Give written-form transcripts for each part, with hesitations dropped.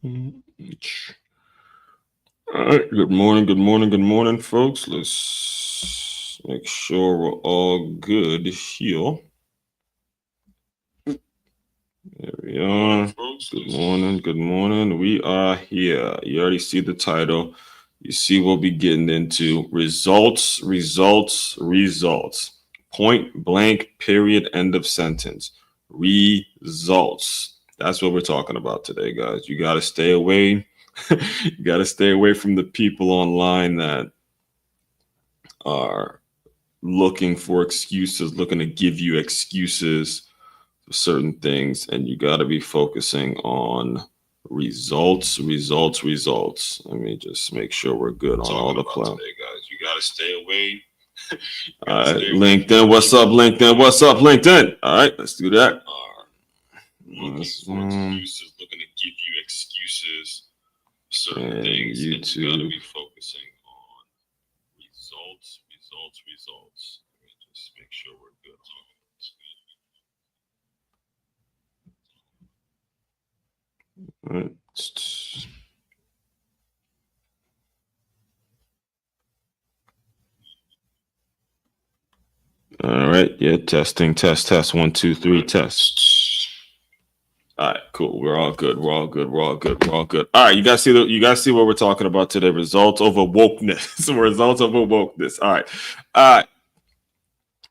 All right. Good morning, folks. Let's make sure we're all good here. There we are. Good morning. We are here. You already see the title. You see we'll be getting into results. Point blank, period, end of sentence. Results. That's what we're talking about today, guys. You got to stay away. You got to stay away from the people online that are looking for excuses, looking to give you excuses for certain things, and you got to be focusing on results. Let me just make sure we're good on all the platforms. Guys, you got to stay away. All right, LinkedIn. What's up, LinkedIn? All right, let's do that. Looking for excuses, looking to give you excuses for certain things, YouTube. And you got to be focusing on results. Let me just make sure we're good. All right. All right. Yeah. Testing. Test. 1, 2, 3. Test. All right. Cool. We're all good. All right. You guys see what we're talking about today. Results over wokeness. All right. All right.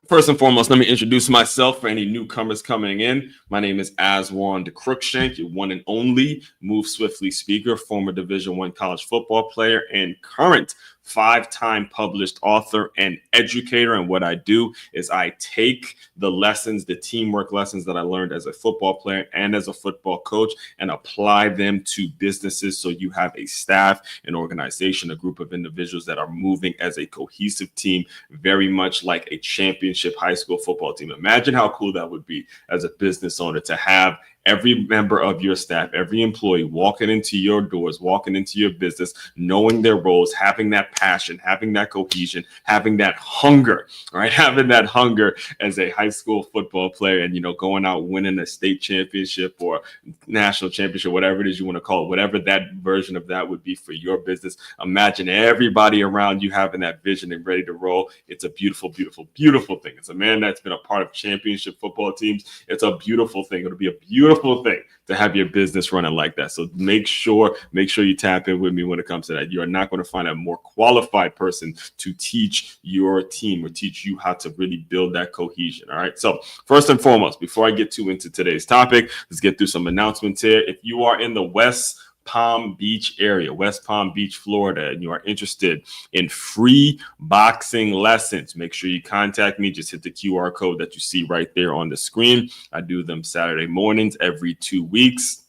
First and foremost, let me introduce myself for any newcomers coming in. My name is Aswan de Crookshank, your one and only Move Swiftly speaker, former Division I college football player, and current 5-time published author and educator. And what I do is I take the lessons, the teamwork lessons that I learned as a football player and as a football coach, and apply them to businesses. So you have a staff, an organization, a group of individuals that are moving as a cohesive team, very much like a championship high school football team. Imagine how cool that would be as a business owner to have every member of your staff, every employee walking into your doors, walking into your business, knowing their roles, having that passion, having that cohesion, having that hunger, right? Having that hunger as a high school football player and, going out winning a state championship or national championship, whatever it is you want to call it, whatever that version of that would be for your business. Imagine everybody around you having that vision and ready to roll. It's a beautiful, beautiful, beautiful thing. It's a man that's been a part of championship football teams. It's a beautiful thing. It'll be a beautiful thing to have your business running like that. So make sure you tap in with me when it comes to that. You are not going to find a more qualified person to teach your team or teach you how to really build that cohesion. All right. So first and foremost, before I get too into today's topic, let's get through some announcements here. If you are in the West Palm Beach area, West Palm Beach, Florida, and you are interested in free boxing lessons, make sure you contact me. Just hit the QR code that you see right there on the screen. I do them Saturday mornings every 2 weeks.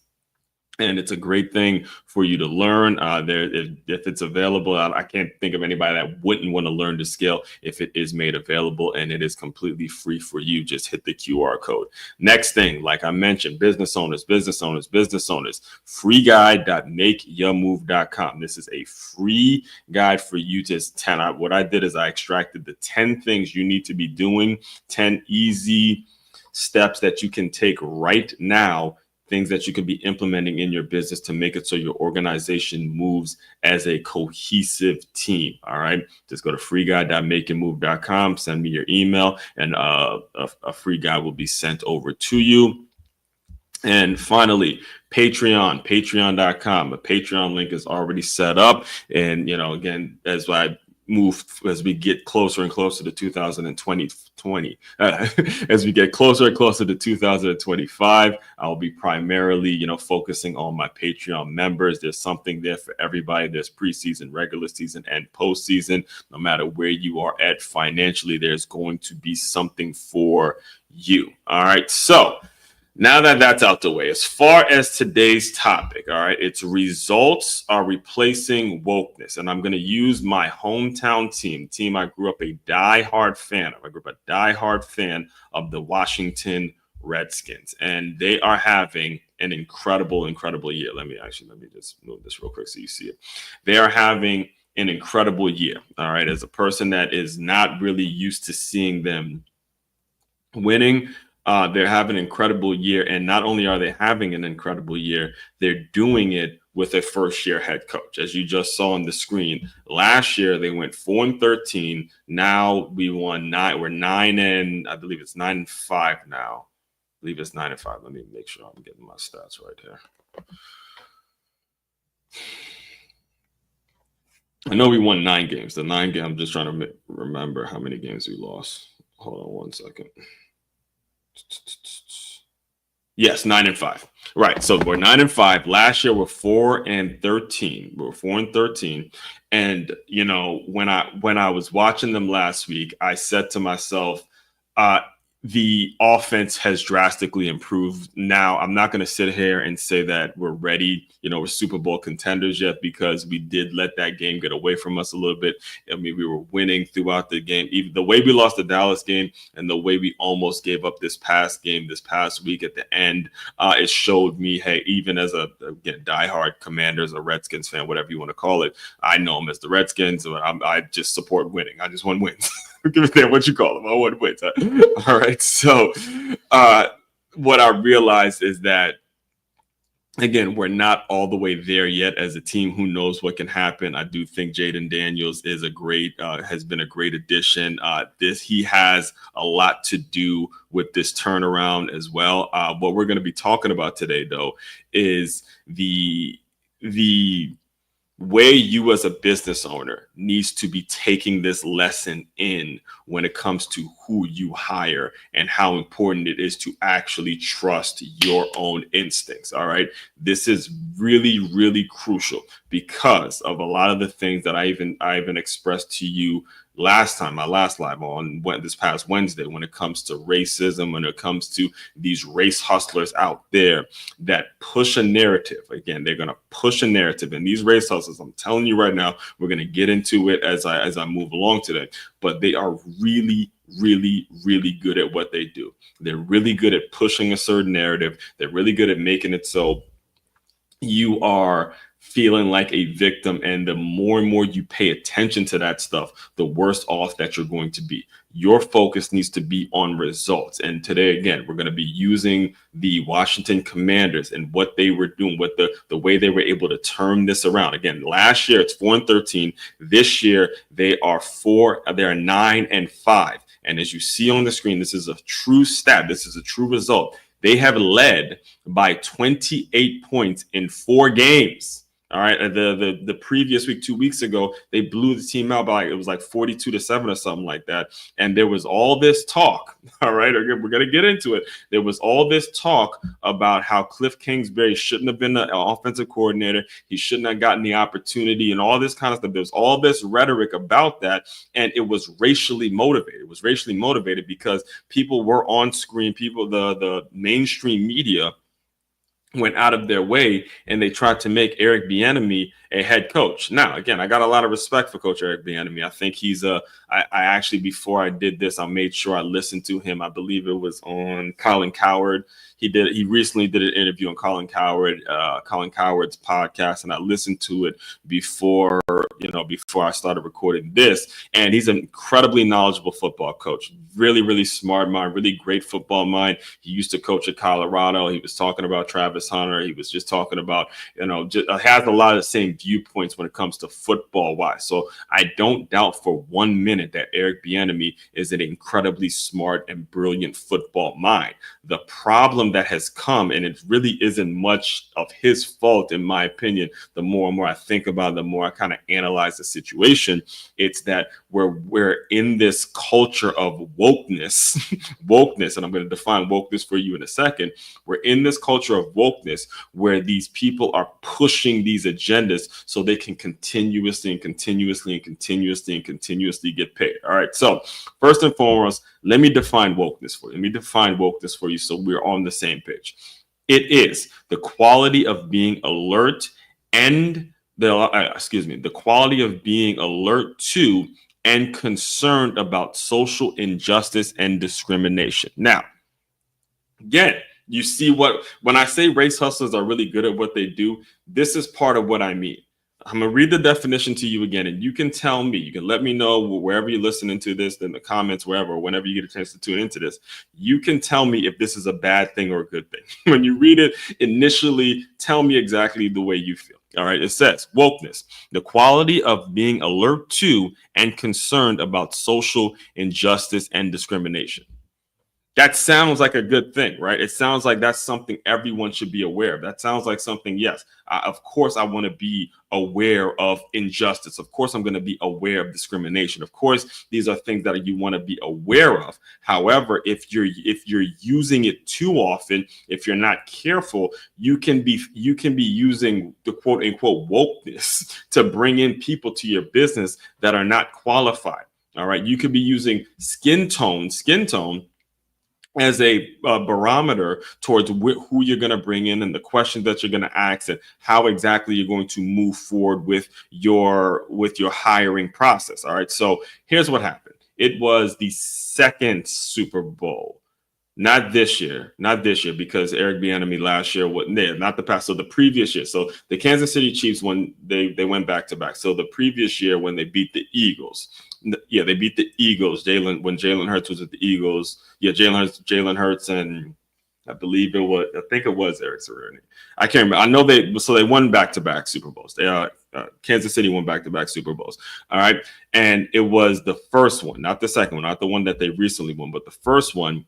And it's a great thing for you to learn. If it's available, I can't think of anybody that wouldn't want to learn the skill if it is made available, and it is completely free for you. Just hit the QR code. Next thing, like I mentioned, business owners, free guide.makeyourmove.com. This is a free guide for you to 10. What I did is I extracted the 10 things you need to be doing, 10 easy steps that you can take right now, things that you could be implementing in your business to make it so your organization moves as a cohesive team. All right. Just go to freeguide.makeitmove.com, send me your email, and a free guide will be sent over to you. And finally, patreon.com. The Patreon link is already set up. And, again, as we get closer and closer to 2020, as we get closer and closer to 2025, I'll be primarily, focusing on my Patreon members. There's something there for everybody. There's preseason, regular season, and postseason. No matter where you are at financially, there's going to be something for you. All right. So now that that's out the way, as far as today's topic, all right, it's results are replacing wokeness. And I'm going to use my hometown team I grew up a diehard fan of. I grew up a diehard fan of the Washington Redskins. And they are having an incredible year. Let me just move this real quick so you see it. They are having an incredible year. All right. As a person that is not really used to seeing them winning, they're having an incredible year. And not only are they having an incredible year, they're doing it with a first-year head coach. As you just saw on the screen, last year they went 4-13. Now we won 9. We're 9 and I believe it's 9-5 now. I believe it's 9-5. Let me make sure I'm getting my stats right here. I know we won 9 games. The 9 game. I'm just trying to remember how many games we lost. Hold on one second. Yes, 9-5. Right. So we're 9-5. Last year we're 4-13. We were 4-13. And you know, when I was watching them last week, I said to myself, the offense has drastically improved. Now, I'm not going to sit here and say that we're ready, you know, we're Super Bowl contenders yet, because we did let that game get away from us a little bit. I mean, we were winning throughout the game. Even the way we lost the Dallas game and the way we almost gave up this past week at the end, it showed me, hey, even as a diehard Commanders or Redskins fan, whatever you want to call it, I know them as the Redskins. I just support winning. I just want wins. Give a damn what you call them. I want wins. All right. So what I realized is that, again, we're not all the way there yet as a team. Who knows what can happen? I do think Jaden Daniels is has been a great addition. He has a lot to do with this turnaround as well. What we're going to be talking about today, though, is the way you as a business owner needs to be taking this lesson in when it comes to who you hire and how important it is to actually trust your own instincts. All right. This is really, really crucial because of a lot of the things that I even expressed to you last time, my last live on this past Wednesday, when it comes to racism, when it comes to these race hustlers out there that push a narrative. Again, they're going to push a narrative, and these race hustlers, I'm telling you right now, we're going to get into it as I move along today, but they are really, really, really good at what they do. They're really good at pushing a certain narrative. They're really good at making it so you are feeling like a victim, and the more and more you pay attention to that stuff, the worse off that you're going to be. Your focus needs to be on results. And today, again, we're going to be using the Washington Commanders and what they were doing, what the way they were able to turn this around. Again, last year it's 4-13. This year they are 9-5. And as you see on the screen, this is a true stat. This is a true result. They have led by 28 points in 4 games. All right. The previous week, 2 weeks ago, they blew the team out by, it was like 42-7 or something like that. And there was all this talk. All right. Again, we're going to get into it. There was all this talk about how Kliff Kingsbury shouldn't have been the offensive coordinator. He shouldn't have gotten the opportunity and all this kind of stuff. There's all this rhetoric about that. And it was racially motivated. It was racially motivated because people were on screen. The mainstream media went out of their way and they tried to make Eric Bieniemy a head coach. Now, again, I got a lot of respect for Coach Eric Bieniemy. I think he's I actually, before I did this, I made sure I listened to him. I believe it was on Colin Cowherd. He recently did an interview on Colin Cowherd's podcast, and I listened to it before I started recording this. And he's an incredibly knowledgeable football coach. Really, really smart mind, really great football mind. He used to coach at Colorado. He was talking about Travis Hunter. He was just talking about, has a lot of the same viewpoints when it comes to football wise. So I don't doubt for 1 minute that Eric Bieniemy is an incredibly smart and brilliant football mind. The problem that has come, and it really isn't much of his fault, in my opinion, the more and more I think about it, the more I kind of analyze the situation, it's that we're in this culture of wokeness, and I'm going to define wokeness for you in a second. We're in this culture of wokeness where these people are pushing these agendas so they can continuously get paid. All right. So first and foremost, let me define wokeness for you. So we're on the same page. It is the quality of being alert and the quality of being alert to and concerned about social injustice and discrimination. Now, again, you see when I say race hustlers are really good at what they do, this is part of what I mean. I'm going to read the definition to you again, and you can tell me, you can let me know wherever you're listening to this, in the comments, wherever, whenever you get a chance to tune into this, you can tell me if this is a bad thing or a good thing. When you read it, initially, tell me exactly the way you feel. All right. It says wokeness, the quality of being alert to and concerned about social injustice and discrimination. That sounds like a good thing, right? It sounds like that's something everyone should be aware of. That sounds like something, yes, of course, I want to be aware of injustice. Of course, I'm going to be aware of discrimination. Of course, these are things that you want to be aware of. However, if you're using it too often, if you're not careful, you can be using the quote unquote wokeness to bring in people to your business that are not qualified. All right, you could be using skin tone as a barometer towards who you're going to bring in and the questions that you're going to ask and how exactly you're going to move forward with your hiring process. All right. So here's what happened. It was the second Super Bowl. Not this year, because Eric Bieniemy last year wasn't there, not the past, so the previous year. So the Kansas City Chiefs, when they went back to back. So the previous year when they beat the Eagles, they beat the Eagles. When Jalen Hurts was at the Eagles, Jalen Hurts, and I think it was Eric Bieniemy. I can't remember. I know they won back to back Super Bowls. Kansas City won back to back Super Bowls. All right, and it was the first one, not the second one, not the one that they recently won, but the first one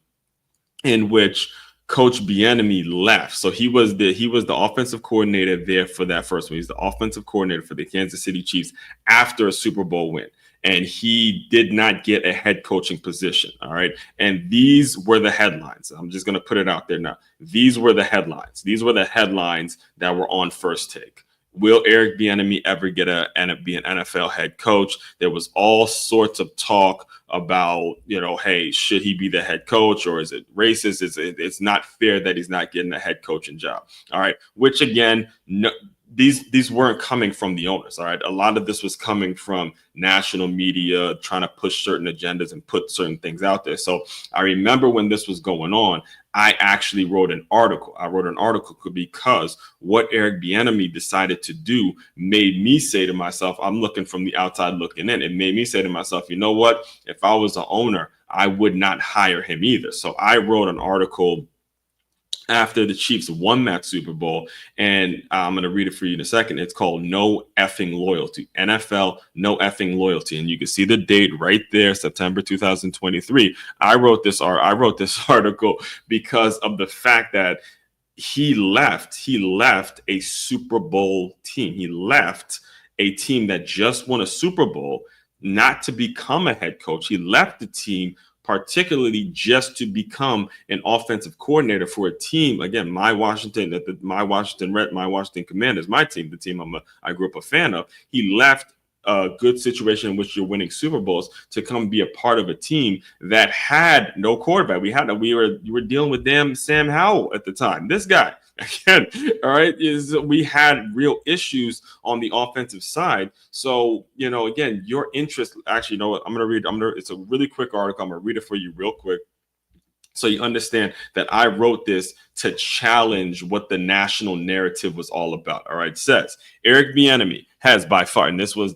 in which Coach Bieniemy left. So he was the offensive coordinator there for that first one. He's the offensive coordinator for the Kansas City Chiefs after a Super Bowl win. And he did not get a head coaching position. All right. And these were the headlines. I'm just going to put it out there now. These were the headlines. These were the headlines that were on First Take. Will Eric Bieniemy ever be an NFL head coach? There was all sorts of talk about, hey, should he be the head coach, or is it racist? It's not fair that he's not getting a head coaching job. All right. Which again, no, these weren't coming from the owners. All right. A lot of this was coming from national media trying to push certain agendas and put certain things out there. So I remember when this was going on, I actually wrote an article. Because what Eric Bieniemy decided to do made me say to myself, I'm looking from the outside looking in. It made me say to myself, you know what? If I was the owner, I would not hire him either. So I wrote an article after the Chiefs won that Super Bowl, and I'm going to read it for you in a second. It's called No Effing Loyalty, NFL No Effing Loyalty. And you can see the date right there, September 2023. I wrote this article because of the fact that he left a Super Bowl team. He left a team that just won a Super Bowl not to become a head coach. He left the team particularly just to become an offensive coordinator for a team. Again, my Washington Commanders, my team, the team I grew up a fan of. He left a good situation in which you're winning Super Bowls to come be a part of a team that had no quarterback. You were dealing with damn Sam Howell at the time. This guy. Again, all right, we had real issues on the offensive side. So, again, your interest, actually, you know what, it's a really quick article. I'm going to read it for you real quick, so you understand that I wrote this to challenge what the national narrative was all about. All right, it says Eric Bieniemy has by far, and this was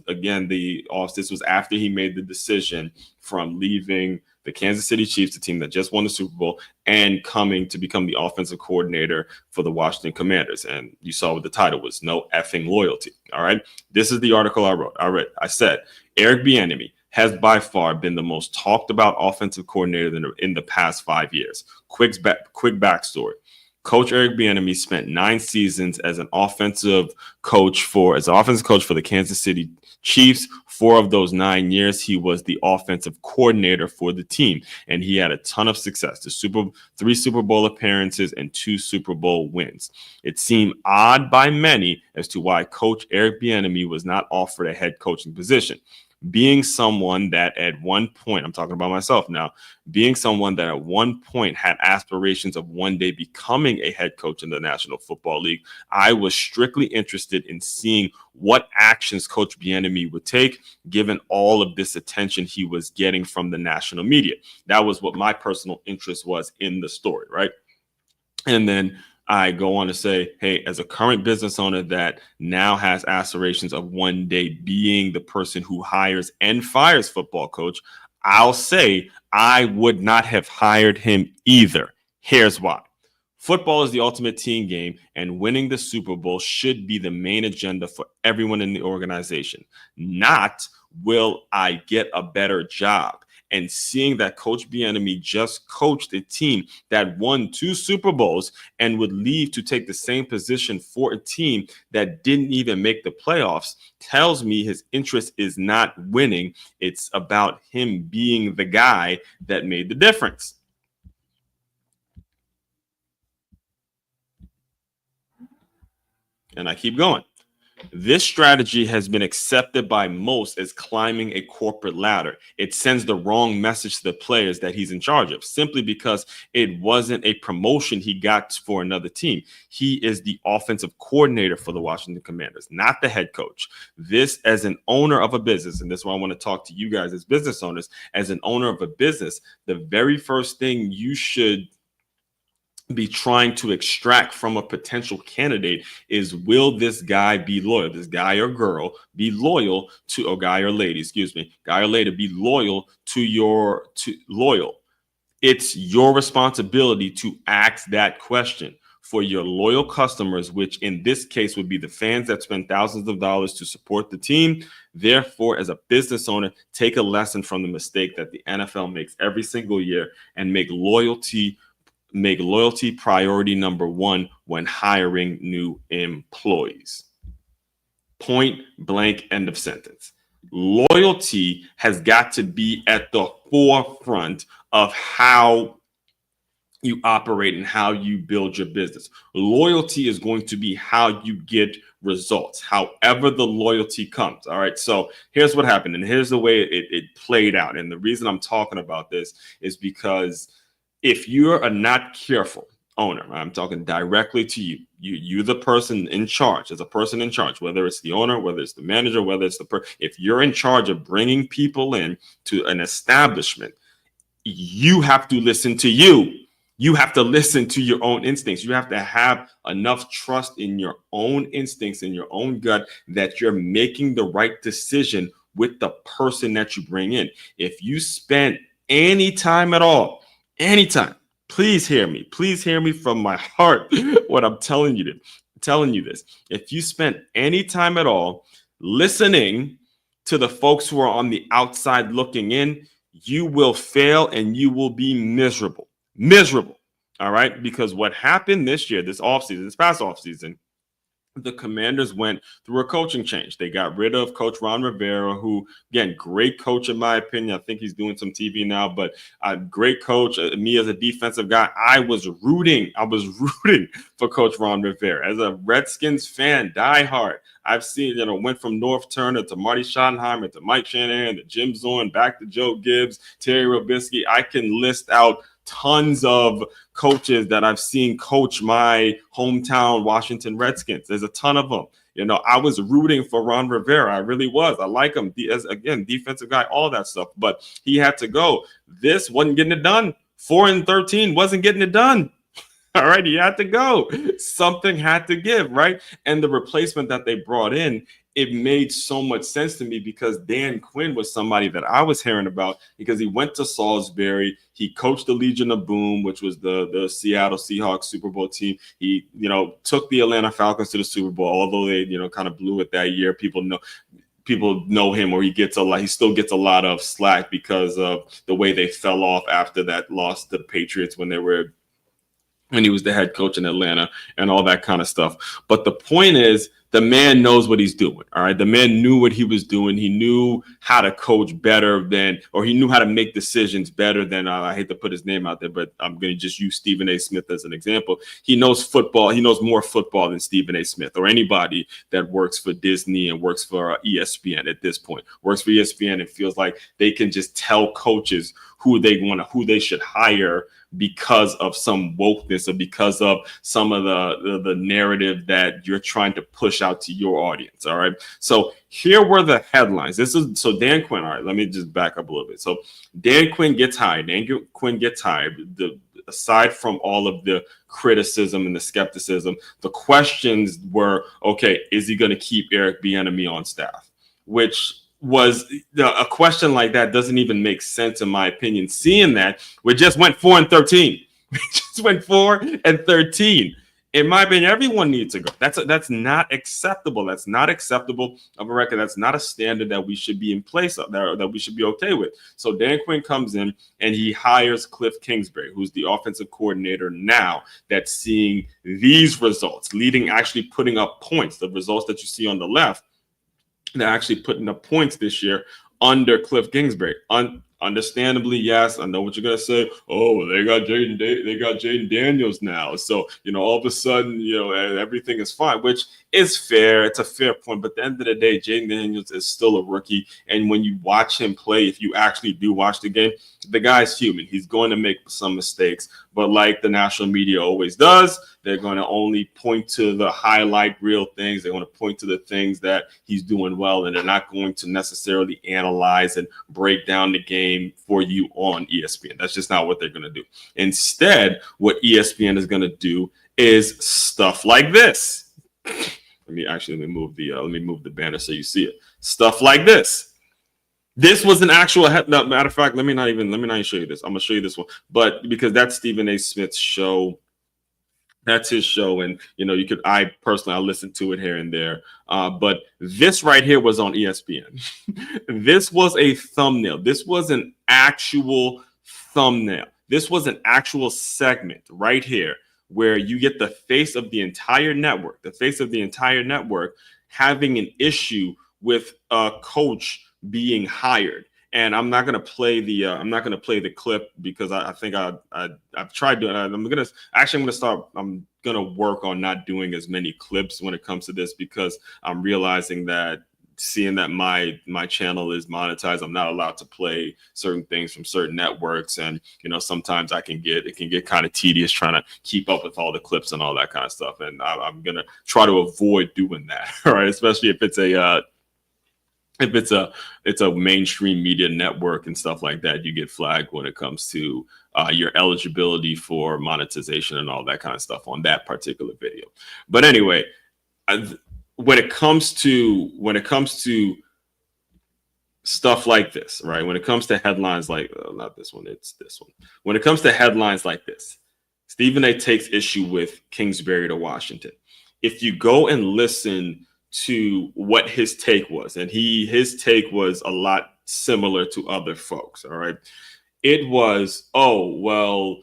after he made the decision from leaving the Kansas City Chiefs, the team that just won the Super Bowl, and coming to become the offensive coordinator for the Washington Commanders. And you saw what the title was, No Effing Loyalty. All right. This is the article I wrote. I said, Eric Bieniemy has by far been the most talked about offensive coordinator in the past 5 years. Quick backstory. Coach Eric Bieniemy spent 9 seasons as an offensive coach for the Kansas City Chiefs. 4 of those 9 years, he was the offensive coordinator for the team, and he had a ton of success. 3 Super Bowl appearances and 2 Super Bowl wins. It seemed odd by many as to why Coach Eric Bieniemy was not offered a head coaching position. Being someone that at one point, I'm talking about myself now, being someone that at one point had aspirations of one day becoming a head coach in the National Football League, I was strictly interested in seeing what actions Coach Bieniemy would take, given all of this attention he was getting from the national media. That was what my personal interest was in the story, right? And then I go on to say, hey, as a current business owner that now has aspirations of one day being the person who hires and fires football coach, I'll say I would not have hired him either. Here's why. Football is the ultimate team game, and winning the Super Bowl should be the main agenda for everyone in the organization. Not, will I get a better job? And seeing that Coach Bieniemy just coached a team that won 2 Super Bowls and would leave to take the same position for a team that didn't even make the playoffs tells me his interest is not winning. It's about him being the guy that made the difference. And I keep going. This strategy has been accepted by most as climbing a corporate ladder. It sends the wrong message to the players that he's in charge of, simply because it wasn't a promotion he got for another team. He is the offensive coordinator for the Washington Commanders, not the head coach. This, as an owner of a business, and this is why I want to talk to you guys as business owners, as an owner of a business, the very first thing you should be trying to extract from a potential candidate is, will this guy be loyal? This guy or girl be loyal to, or guy or lady, excuse me, guy or lady, be loyal to loyal. It's your responsibility to ask that question for your loyal customers, which in this case would be the fans that spend thousands of dollars to support the team. Therefore, as a business owner, take a lesson from the mistake that the NFL makes every single year and make loyalty priority number one when hiring new employees. Point blank, end of sentence. Loyalty has got to be at the forefront of how you operate and how you build your business. Loyalty is going to be how you get results, however the loyalty comes. All right. So here's what happened, and here's the way it played out. And the reason I'm talking about this is because if you're a not careful owner, I'm talking directly to you. You're the person in charge. As a person in charge, whether it's the owner, whether it's the manager, whether it's if you're in charge of bringing people in to an establishment, you have to listen to you. You have to listen to your own instincts. You have to have enough trust in your own instincts, in your own gut, that you're making the right decision with the person that you bring in. If you spend any time at all, anytime, please hear me from my heart what I'm telling you this. If you spend any time at all listening to the folks who are on the outside looking in, you will fail and you will be miserable. All right, because what happened this past offseason, the Commanders went through a coaching change. They got rid of Coach Ron Rivera, who, again, great coach in my opinion. I think he's doing some TV now, but great coach. Me as a defensive guy, I was rooting for Coach Ron Rivera. As a Redskins fan, diehard, I've seen, went from North Turner to Marty Schottenheimer to Mike Shanahan to Jim Zorn, back to Joe Gibbs, Terry Robisky. I can list out tons of coaches that I've seen coach my hometown Washington Redskins. There's a ton of them. I was rooting for Ron Rivera. I really was. I like him as, again, defensive guy, all that stuff. But he had to go. This wasn't getting it done. 4-13 wasn't getting it done. All right, he had to go. Something had to give, right? And the replacement that they brought in, it made so much sense to me, because Dan Quinn was somebody that I was hearing about, because he went to Salisbury. He coached the Legion of Boom, which was the Seattle Seahawks Super Bowl team. He, took the Atlanta Falcons to the Super Bowl, although they, kind of blew it that year. People know him, or he still gets a lot of slack because of the way they fell off after that loss to the Patriots when he was the head coach in Atlanta and all that kind of stuff. But the point is, the man knows what he's doing. All right. The man knew what he was doing. He knew how to coach better he knew how to make decisions better than, I hate to put his name out there, but I'm going to just use Stephen A. Smith as an example. He knows football. He knows more football than Stephen A. Smith or anybody that works for Disney and works for ESPN at this point. Works for ESPN and feels like they can just tell coaches who they should hire because of some wokeness or because of some of the narrative that you're trying to push out to your audience. All right. So here were the headlines. So Dan Quinn. All right. Let me just back up a little bit. So Dan Quinn gets hired. The aside from all of the criticism and the skepticism, the questions were, okay, is he going to keep Eric Bieniemy on staff? Which was a question like that doesn't even make sense in my opinion. Seeing that we just went 4-13, we just went 4-13. In my opinion, everyone needs to go. That's not acceptable. That's not acceptable of a record. That's not a standard that we should be in place of, that we should be okay with. So Dan Quinn comes in and he hires Kliff Kingsbury, who's the offensive coordinator now, that's seeing these results, actually putting up points. The results that you see on the left, they're actually putting up points this year under Kliff Kingsbury. Understandably, yes, I know what you're gonna say. Oh, they got Jaden Daniels now, so all of a sudden, everything is fine, which is fair. It's a fair point, but at the end of the day, Jaden Daniels is still a rookie, and when you watch him play, if you actually do watch the game, the guy's human. He's going to make some mistakes, but like the national media always does, they're going to only point to the highlight reel things. They want to point to the things that he's doing well, and they're not going to necessarily analyze and break down the game for you on ESPN. That's just not what they're going to do. Instead, what ESPN is going to do is stuff like this. Let me move the banner so you see it. Stuff like this. This was an actual matter of fact. Let me not even show you this. I'm gonna show you this one, but because that's Stephen A. Smith's show. That's his show, and I listen to it here and there. But this right here was on ESPN. This was a thumbnail. This was an actual thumbnail. This was an actual segment right here where you get the face of the entire network, having an issue with a coach being hired. And I'm not gonna play the clip because I think I've tried doing. I'm gonna work on not doing as many clips when it comes to this, because I'm realizing that seeing that my channel is monetized, I'm not allowed to play certain things from certain networks, and sometimes it can get kind of tedious trying to keep up with all the clips and all that kind of stuff. And I'm gonna try to avoid doing that, all right? Especially if it's a mainstream media network and stuff like that, you get flagged when it comes to your eligibility for monetization and all that kind of stuff on that particular video. But anyway, when it comes to stuff like this, right? When it comes to headlines like not this one, it's this one. When it comes to headlines like this, Stephen A. takes issue with Kingsbury to Washington. If you go and listen to what his take was, and his take was a lot similar to other folks, all right? It was, oh, well,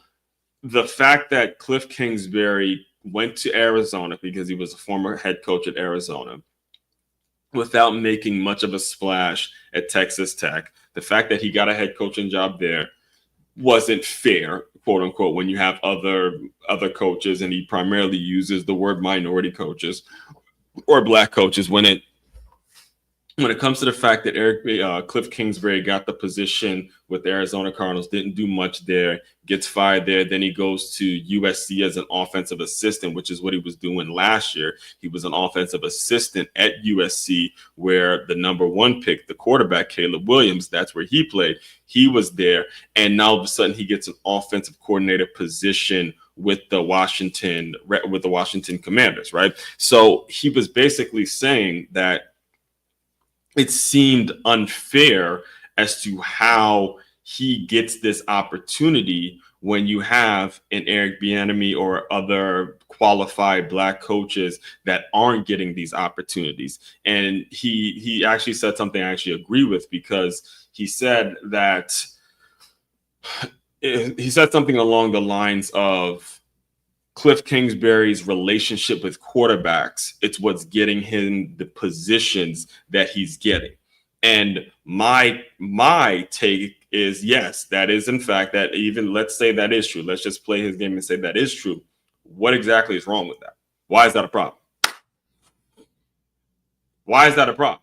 the fact that Kliff Kingsbury went to Arizona because he was a former head coach at Arizona without making much of a splash at Texas Tech, the fact that he got a head coaching job there wasn't fair, quote unquote, when you have other coaches, and he primarily uses the word minority coaches or black coaches when it comes to the fact that Kliff Kingsbury got the position with the Arizona Cardinals, didn't do much there, gets fired there. Then he goes to USC as an offensive assistant, which is what he was doing last year. He was an offensive assistant at USC, where the number one pick, the quarterback, Caleb Williams, that's where he played. He was there. And now all of a sudden he gets an offensive coordinator position with the Washington Commanders, right? So he was basically saying that it seemed unfair as to how he gets this opportunity when you have an Eric Bieniemy or other qualified black coaches that aren't getting these opportunities. And he actually said something I actually agree with, because he said something along the lines of Kliff Kingsbury's relationship with quarterbacks, it's what's getting him the positions that he's getting. And my take is, yes, that is in fact, that even, let's say that is true. Let's just play his game and say that is true. What exactly is wrong with that? Why is that a problem? Why is that a problem?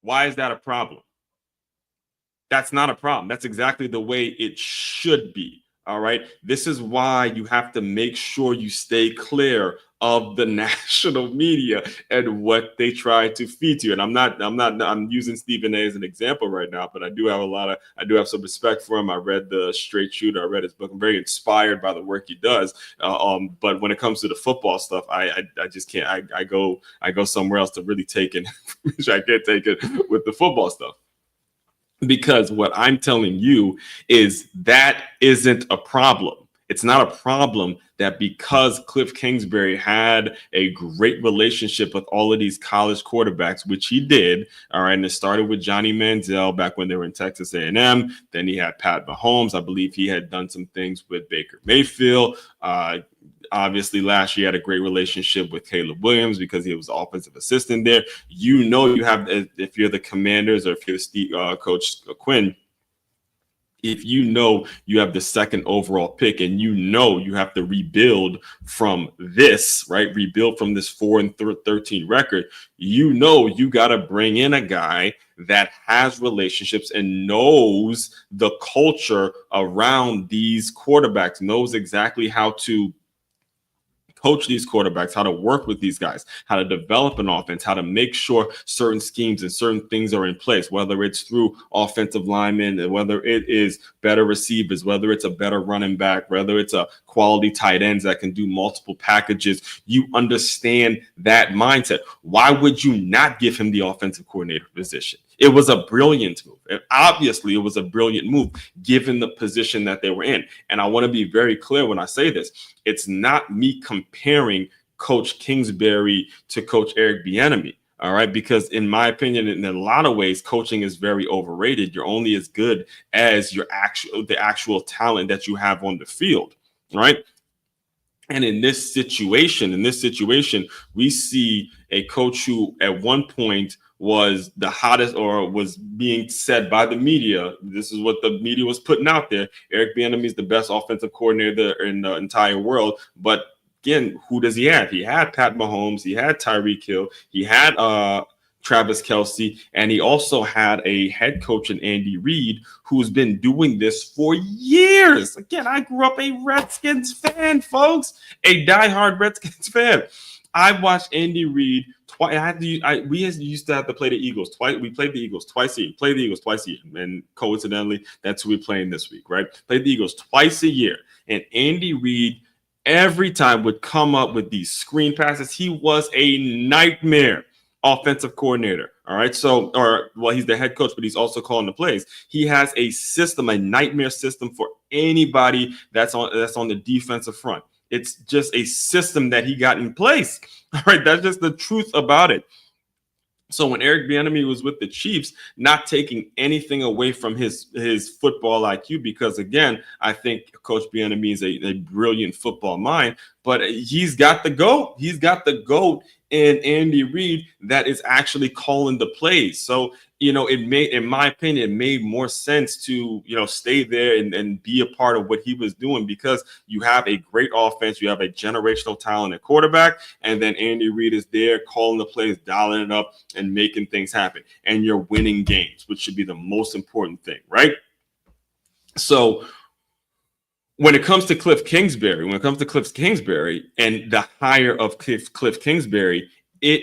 Why is that a problem? That's not a problem. That's exactly the way it should be. All right. This is why you have to make sure you stay clear of the national media and what they try to feed you. And I'm using Stephen A as an example right now, but I do have some respect for him. I read The Straight Shooter. I read his book. I'm very inspired by the work he does. But when it comes to the football stuff, I just can't. I go somewhere else to really take it. I can't take it with the football stuff. Because what I'm telling you is that isn't a problem. It's not a problem that because Kliff Kingsbury had a great relationship with all of these college quarterbacks, which he did, all right, and it started with Johnny Manziel back when they were in Texas A&M. Then he had Pat Mahomes. I believe he had done some things with Baker Mayfield. Obviously, last year had a great relationship with Caleb Williams because he was the offensive assistant there. You know, you have, if you're the Commanders or if you're Coach Quinn, if you know you have the second overall pick and you know you have to rebuild from this, right? Rebuild from this 4-13 record, you know you got to bring in a guy that has relationships and knows the culture around these quarterbacks, knows exactly how to coach these quarterbacks, how to work with these guys, how to develop an offense, how to make sure certain schemes and certain things are in place, whether it's through offensive linemen, whether it is better receivers, whether it's a better running back, whether it's a quality tight ends that can do multiple packages. You understand that mindset. Why would you not give him the offensive coordinator position? It was a brilliant move. Obviously, it was a brilliant move given the position that they were in. And I want to be very clear when I say this. It's not me comparing Coach Kingsbury to Coach Eric Bieniemy. All right, because in my opinion, in a lot of ways, coaching is very overrated. You're only as good as the actual talent that you have on the field. Right. And in this situation, we see a coach who at one point was the hottest or was being said by the media. This is what the media was putting out there. Eric Bieniemy is the best offensive coordinator in the entire world. But again, who does he have? He had Pat Mahomes. He had Tyreek Hill. He had Travis Kelce. And he also had a head coach in Andy Reid who's been doing this for years. Again, I grew up a Redskins fan, folks, a diehard Redskins fan. I watched Andy Reid twice. We used to have to play the Eagles twice. We played the Eagles twice a year. Played the Eagles twice a year. And coincidentally, that's who we're playing this week, right? Played the Eagles twice a year. And Andy Reid every time would come up with these screen passes. He was a nightmare offensive coordinator. All right. So, he's the head coach, but he's also calling the plays. He has a system, a nightmare system for anybody that's on the defensive front. It's just a system that he got in place. All right. That's just the truth about it. So when Eric Bieniemy was with the Chiefs, not taking anything away from his football IQ, because again, I think Coach Bieniemy is a brilliant football mind, but he's got the GOAT. He's got the GOAT in Andy Reid that is actually calling the plays. So, in my opinion, it made more sense to, stay there and be a part of what he was doing, because you have a great offense, you have a generational talent at quarterback, and then Andy Reid is there calling the plays, dialing it up, and making things happen. And you're winning games, which should be the most important thing, right? So when it comes to Kliff Kingsbury, and the hire of Kliff Kingsbury, it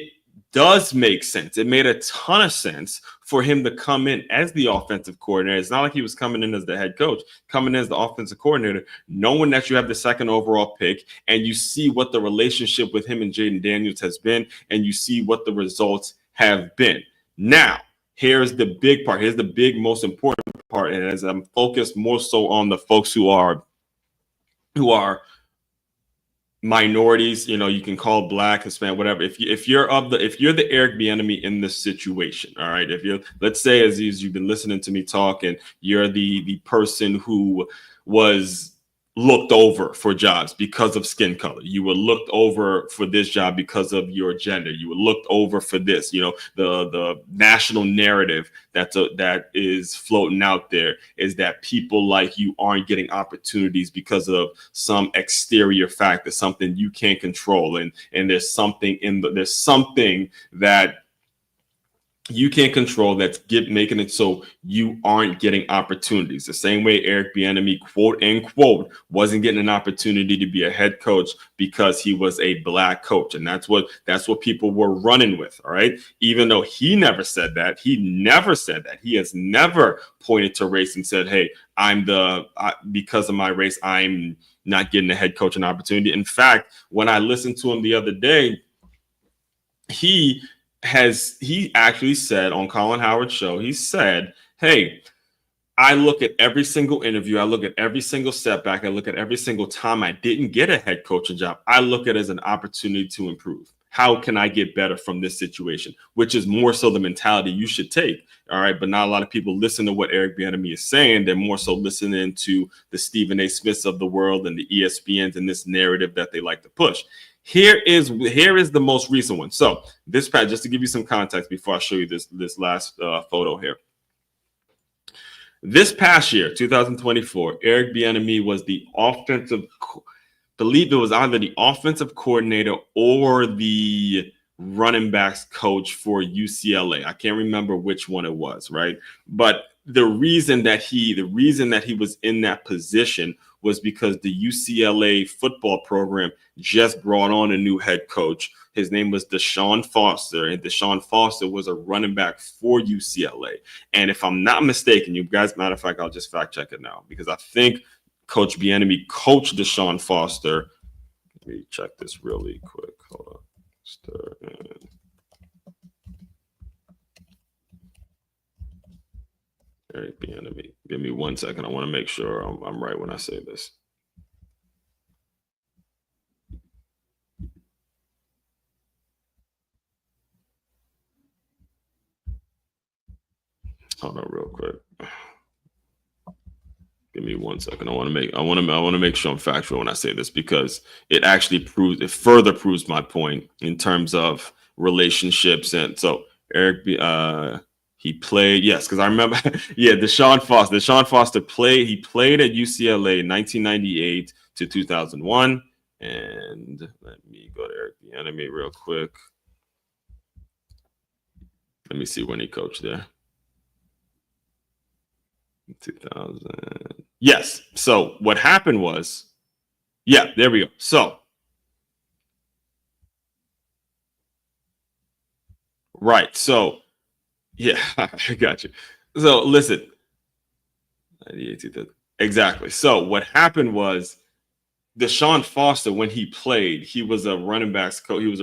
does make sense. It made a ton of sense for him to come in as the offensive coordinator. It's not like he was coming in as the head coach, coming in as the offensive coordinator, knowing that you have the second overall pick, and you see what the relationship with him and Jaden Daniels has been, and you see what the results have been. Now, here's the big part. Here's the big, most important part. And as I'm focused more so on the folks who are minorities, you can call Black, Hispanic, whatever. If you're the Eric Bieniemy in this situation, all right. Let's say as you've been listening to me talk, and you're the person who was looked over for jobs because of skin color. You were looked over for this job because of your gender. You were looked over for this. The national narrative that is floating out there is that people like you aren't getting opportunities because of some exterior factor, something you can't control, and there's something that you can't control that's making it so you aren't getting opportunities. The same way Eric Bieniemy, quote unquote, wasn't getting an opportunity to be a head coach because he was a black coach, and that's what people were running with. All right, even though he never said that, he has never pointed to race and said, "Hey, because of my race, I'm not getting a head coaching opportunity." In fact, when I listened to him the other day, he actually said on Colin Howard's show, he said, "Hey, I look at every single interview, I look at every single setback, I look at every single time I didn't get a head coaching job. I look at it as an opportunity to improve. How can I get better from this situation?" Which is more so the mentality you should take. All right. But not a lot of people listen to what Eric Bieniemy is saying. They're more so listening to the Stephen A. Smiths of the world and the ESPNs and this narrative that they like to push. Here is the most recent one. So this past, just to give you some context before I show you this last photo here. This past year, 2024, Eric Bieniemy was the believe it was either the offensive coordinator or the running backs coach for UCLA. I can't remember which one it was, right? But the reason that he was in that position was because the UCLA football program just brought on a new head coach. His name was Deshaun Foster, and Deshaun Foster was a running back for UCLA. And if I'm not mistaken, you guys, matter of fact, I'll just fact check it now because I think Coach Bieniemy coached Deshaun Foster. Let me check this really quick. Hold on. Eric Bieniemy. Give me 1 second. I want to make sure I'm right when I say this. Hold on, real quick. Give me 1 second. I want to make sure I'm factual when I say this because it further proves my point in terms of relationships. And so Eric, he played, yes, because I remember, yeah, Deshaun Foster played at UCLA 1998 to 2001. And let me go to Eric Bieniemy real quick. Let me see when he coached there. 2000. Yes. So what happened was, yeah, there we go. So, right. So, yeah, I got you. So listen, exactly. So what happened was Deshaun Foster, when he played, he was a running backs coach. He was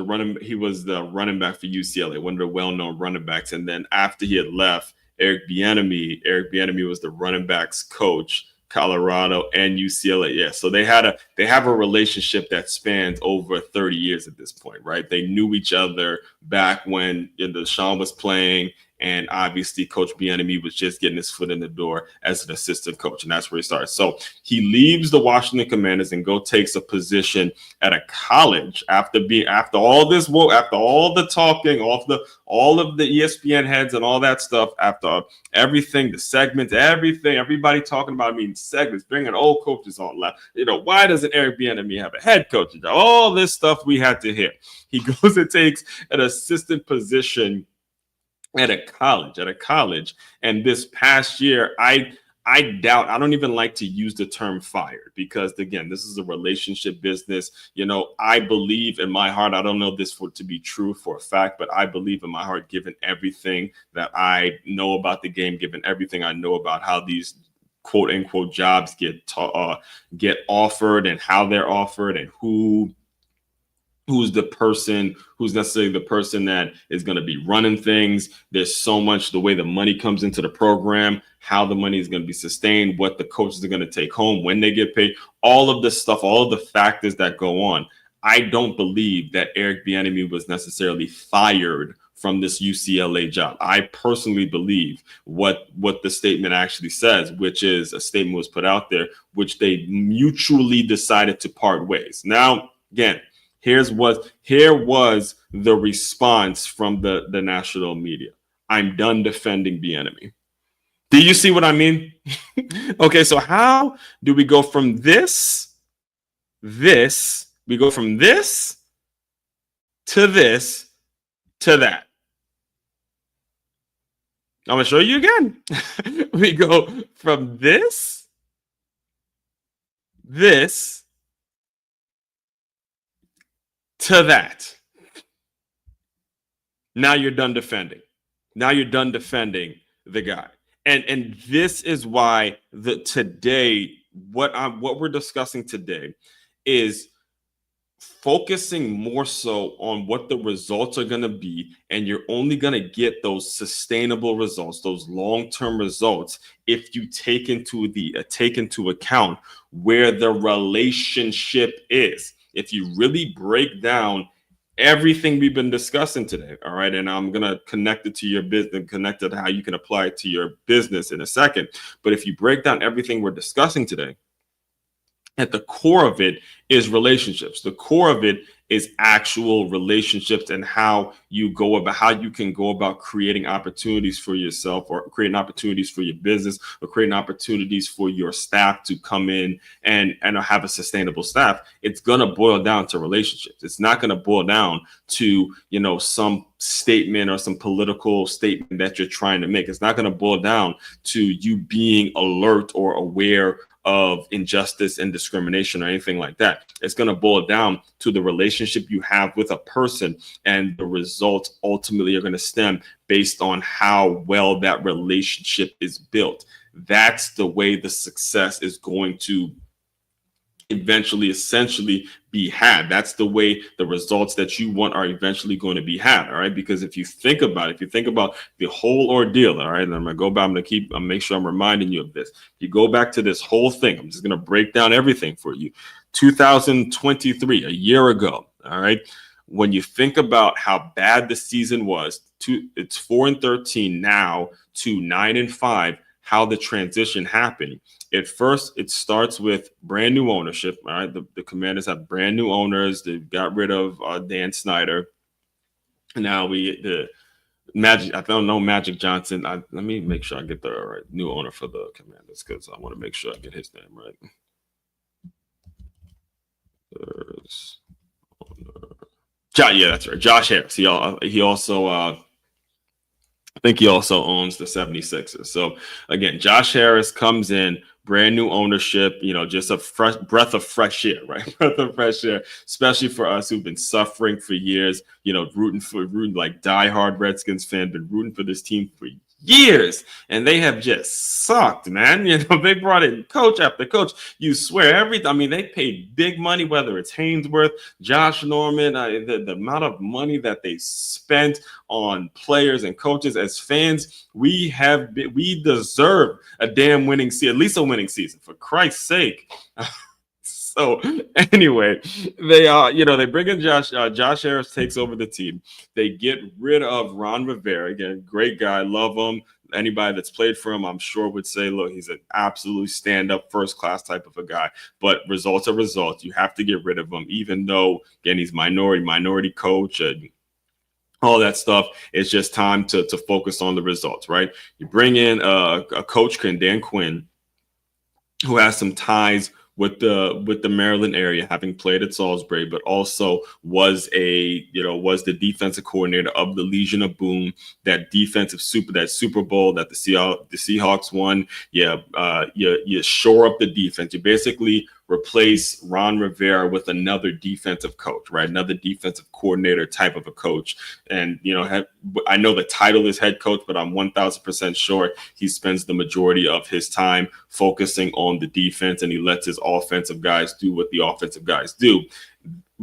the running back for UCLA, one of the well-known running backs. And then after he had left, Eric Bieniemy was the running backs coach, Colorado and UCLA. Yeah, so they have a relationship that spans over 30 years at this point, right? They knew each other back when Deshaun was playing, and obviously Coach Bieniemy was just getting his foot in the door as an assistant coach, and that's where he started. So he leaves the Washington Commanders and takes a position at a college after all the talking, all of the ESPN heads and all that stuff, after everything, the segments, everybody talking about segments, bringing old coaches on. Why doesn't Eric Bieniemy have a head coach job? All this stuff we had to hear. He goes and takes an assistant position at a college. And this past year, I doubt, I don't even like to use the term fired because, again, this is a relationship business. I believe in my heart, I don't know this to be true for a fact, but I believe in my heart, given everything that I know about the game, given everything I know about how these quote unquote jobs get offered and how they're offered and who's necessarily the person that is going to be running things. There's so much, the way the money comes into the program, how the money is going to be sustained, what the coaches are going to take home, when they get paid, all of this stuff, all of the factors that go on. I don't believe that Eric Bieniemy was necessarily fired from this UCLA job. I personally believe what the statement actually says, which is a statement was put out there, which they mutually decided to part ways. Now, again, here was the response from the national media. I'm done defending Bieniemy. Do you see what I mean? Okay, so how do we go from this to this to that? I'm gonna show you again. We go from this to that. Now you're done defending. Now you're done defending the guy. And this is why what we're discussing today is focusing more so on what the results are going to be, and you're only going to get those sustainable results, those long-term results, if you take into account where the relationship is. If you really break down everything we've been discussing today, all right, and I'm going to connect it to your business, connect it to how you can apply it to your business in a second, but if you break down everything we're discussing today, at the core of it is relationships. The core of it is actual relationships, and how you can go about creating opportunities for yourself, or creating opportunities for your business, or creating opportunities for your staff to come in and have a sustainable staff. It's going to boil down to relationships. It's not going to boil down to, some statement or some political statement that you're trying to make. It's not going to boil down to you being alert or aware of injustice and discrimination or anything like that. It's going to boil down to the relationship you have with a person, and the results ultimately are going to stem based on how well that relationship is built. That's the way the success is going to eventually essentially be had. That's the way the results that you want are eventually going to be had. All right. Because if you think about the whole ordeal, all right, and I'm going to go back, I'll make sure I'm reminding you of this. If you go back to this whole thing, I'm just going to break down everything for you. 2023, a year ago. All right. When you think about how bad the season was, it's 4-13 now to 9-5, how the transition happened. At first, it starts with brand new ownership. All right, the Commanders have brand new owners. They got rid of Dan Snyder. Now the Magic. I don't know Magic Johnson. Let me make sure I get the right new owner for the Commanders, because I want to make sure I get his name right. Yeah, that's right. Josh Harris. He also I think he also owns the 76ers. So again, Josh Harris comes in, brand new ownership, just a fresh breath of fresh air, right? Breath of fresh air, especially for us who've been suffering for years, rooting like diehard Redskins fan, been rooting for this team for years, and they have just sucked, man. They brought in coach after coach. You swear they paid big money, whether it's Hainsworth, Josh Norman, the amount of money that they spent on players and coaches. As fans, we deserve a damn winning season, at least a winning season, for Christ's sake. So anyway, they bring in Josh Harris, takes over the team. They get rid of Ron Rivera. Again, great guy, love him. Anybody that's played for him, I'm sure, would say, look, he's an absolute stand-up, first-class type of a guy. But results are results. You have to get rid of him, even though, again, he's minority coach, all that stuff. It's just time to focus on the results, right? You bring in a coach, Dan Quinn, who has some ties with the Maryland area, having played at Salisbury, but also was the defensive coordinator of the Legion of Boom, that Super Bowl that the Seahawks won. You shore up the defense. You basically replace Ron Rivera with another defensive coach, right? Another defensive coordinator type of a coach. And, I know the title is head coach, but I'm 1,000% sure he spends the majority of his time focusing on the defense, and he lets his offensive guys do what the offensive guys do.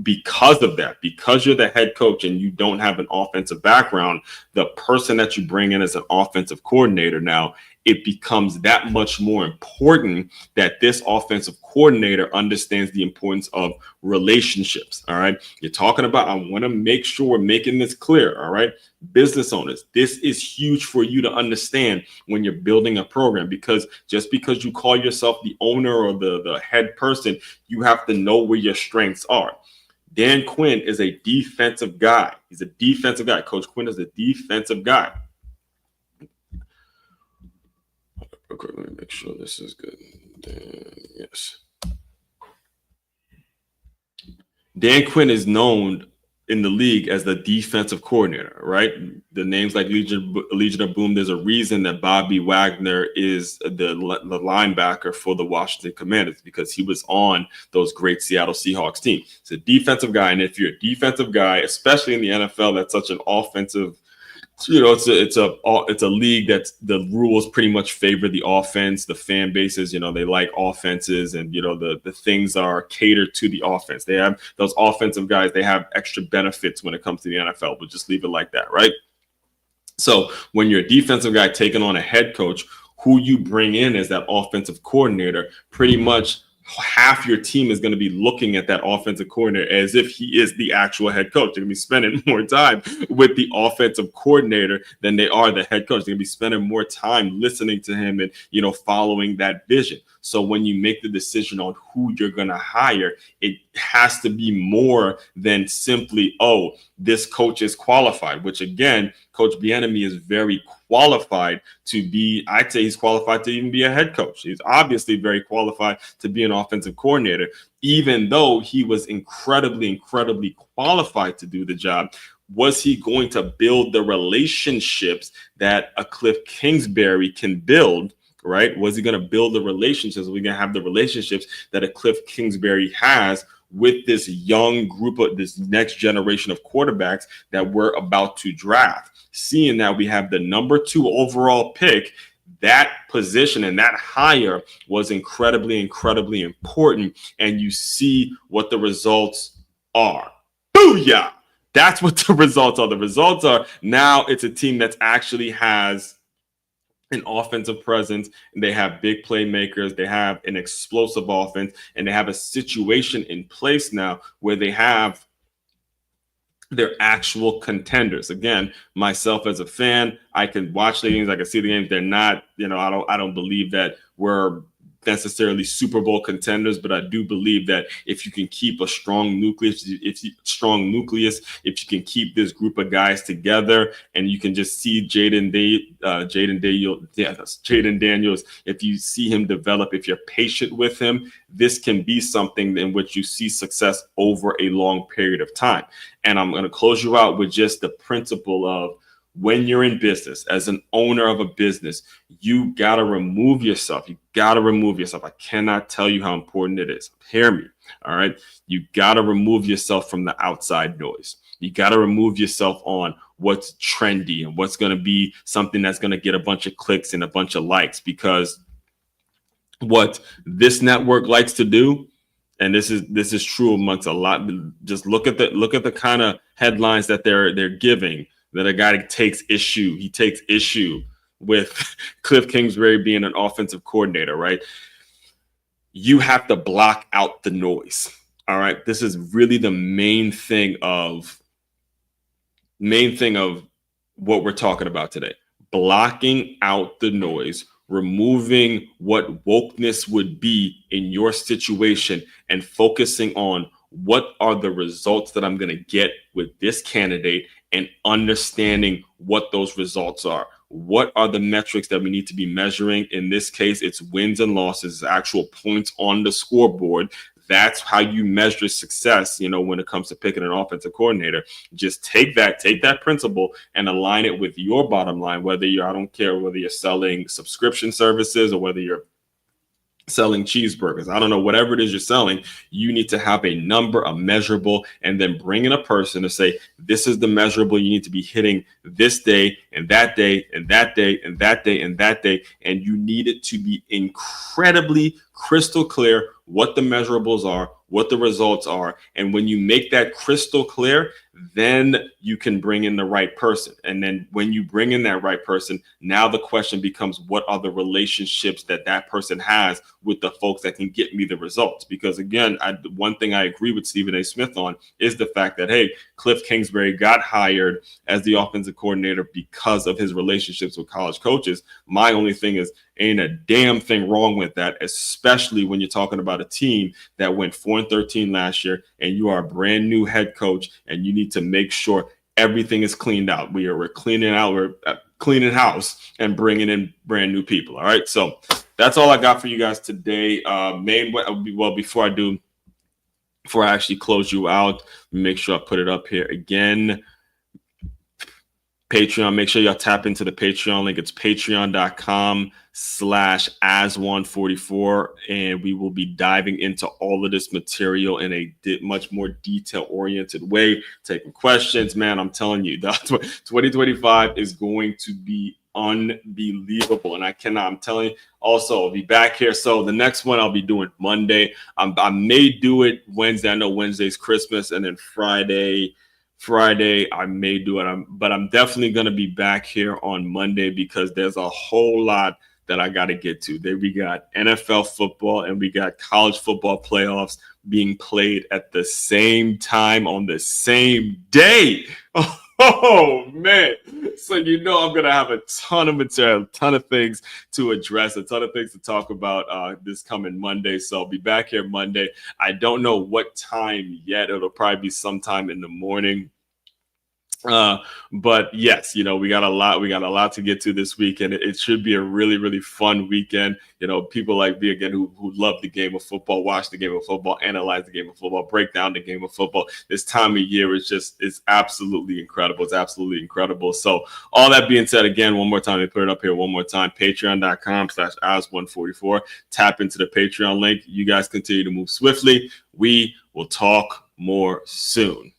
Because of that, because you're the head coach and you don't have an offensive background, the person that you bring in as an offensive coordinator now, it becomes that much more important that this offensive coordinator understands the importance of relationships. All right. You're talking about, I want to make sure we're making this clear. All right. Business owners, this is huge for you to understand when you're building a program, because just because you call yourself the owner or the head person, you have to know where your strengths are. Dan Quinn is a defensive guy. He's a defensive guy. Coach Quinn is a defensive guy. Okay, let me make sure this is good. Yes. Dan Quinn is known in the league as the defensive coordinator, right? The names like Legion of Boom, there's a reason that Bobby Wagner is the linebacker for the Washington Commanders, because he was on those great Seattle Seahawks team. It's a defensive guy, and if you're a defensive guy, especially in the NFL, that's such an offensive, it's a league that's the rules pretty much favor the offense. The fan bases, they like offenses, and the things are catered to the offense. They have those offensive guys. They have extra benefits when it comes to the NFL. But just leave it like that, right? So when you're a defensive guy taking on a head coach, who you bring in as that offensive coordinator, pretty much half your team is going to be looking at that offensive coordinator as if he is the actual head coach. They're going to be spending more time with the offensive coordinator than they are the head coach. They're going to be spending more time listening to him and, following that vision. So when you make the decision on who you're going to hire, it has to be more than simply, oh, this coach is qualified, which again, Coach Bieniemy is very qualified to be, I'd say he's qualified to even be a head coach. He's obviously very qualified to be an offensive coordinator, even though he was incredibly qualified to do the job. Was he going to build the relationships that a Kliff Kingsbury can build? Right? Was he going to build the relationships? We're going to have the relationships that a Kliff Kingsbury has with this young group of this next generation of quarterbacks that we're about to draft. Seeing that we have the number 2 overall pick, that position and that hire was incredibly important. And you see what the results are. Booyah! That's what the results are. The results are now it's a team that actually has an offensive presence, and they have big playmakers, they have an explosive offense, and they have a situation in place now where they have their actual contenders. Again, myself as a fan, I can watch the games, I can see the games. They're not, I don't believe that we're necessarily Super Bowl contenders, but I do believe that if you can keep a strong nucleus, if you can keep this group of guys together, and you can just see Jaden Daniels, if you see him develop, if you're patient with him, this can be something in which you see success over a long period of time. And I'm going to close you out with just the principle of, when you're in business, as an owner of a business, you got to remove yourself. I cannot tell you how important it is. Hear me. All right. You got to remove yourself from the outside noise. You got to remove yourself on what's trendy and what's going to be something that's going to get a bunch of clicks and a bunch of likes, because what this network likes to do, and this is true amongst a lot, just look at the kind of headlines that they're giving. That a guy takes issue with Kliff Kingsbury being an offensive coordinator, right? You have to block out the noise. All right. This is really the main thing of what we're talking about today. Blocking out the noise, removing what wokeness would be in your situation, and focusing on what are the results that I'm going to get with this candidate, and understanding what those results are. What are the metrics that we need to be measuring? In this case, it's wins and losses, actual points on the scoreboard. That's how you measure success, when it comes to picking an offensive coordinator. Just take that principle and align it with your bottom line, I don't care whether you're selling subscription services or whether you're selling cheeseburgers. I don't know, whatever it is you're selling, you need to have a number, a measurable, and then bring in a person to say, this is the measurable you need to be hitting this day and that day and that day and that day and that day. And you need it to be incredibly crystal clear what the measurables are, what the results are. And when you make that crystal clear, then you can bring in the right person. And then when you bring in that right person, now the question becomes, what are the relationships that person has with the folks that can get me the results? Because again, one thing I agree with Stephen A. Smith on is the fact that, hey, Kliff Kingsbury got hired as the offensive coordinator because of his relationships with college coaches. My only thing is, ain't a damn thing wrong with that, especially when you're talking about a team that went 4-13 last year, and you are a brand new head coach, and you need to make sure everything is cleaned out. We're cleaning out, we're cleaning house and bringing in brand new people. All right. So that's all I got for you guys today. Before I do, before I actually close you out, make sure I put it up here again. Patreon, make sure y'all tap into the Patreon link. It's patreon.com/as144. And we will be diving into all of this material in a much more detail oriented way, taking questions. Man, I'm telling you, 2025 is going to be unbelievable. And I'm telling you, also, I'll be back here. So the next one I'll be doing Monday. I may do it Wednesday. I know Wednesday's Christmas, and then Friday I may do it, but I'm definitely going to be back here on Monday because there's a whole lot that I got to get to. There we got NFL football and we got college football playoffs being played at the same time on the same day. Oh man. So I'm going to have a ton of material, a ton of things to address, a ton of things to talk about this coming Monday. So I'll be back here Monday. I don't know what time yet. It'll probably be sometime in the morning. But yes, we got a lot to get to this weekend. It should be a really, really fun weekend. People like me again who love the game of football, watch the game of football, analyze the game of football, break down the game of football. This time of year is absolutely incredible. It's absolutely incredible. So all that being said, again, one more time, they put it up here one more time, patreon.com/as144. Tap into the Patreon link. You guys continue to move swiftly. We will talk more soon.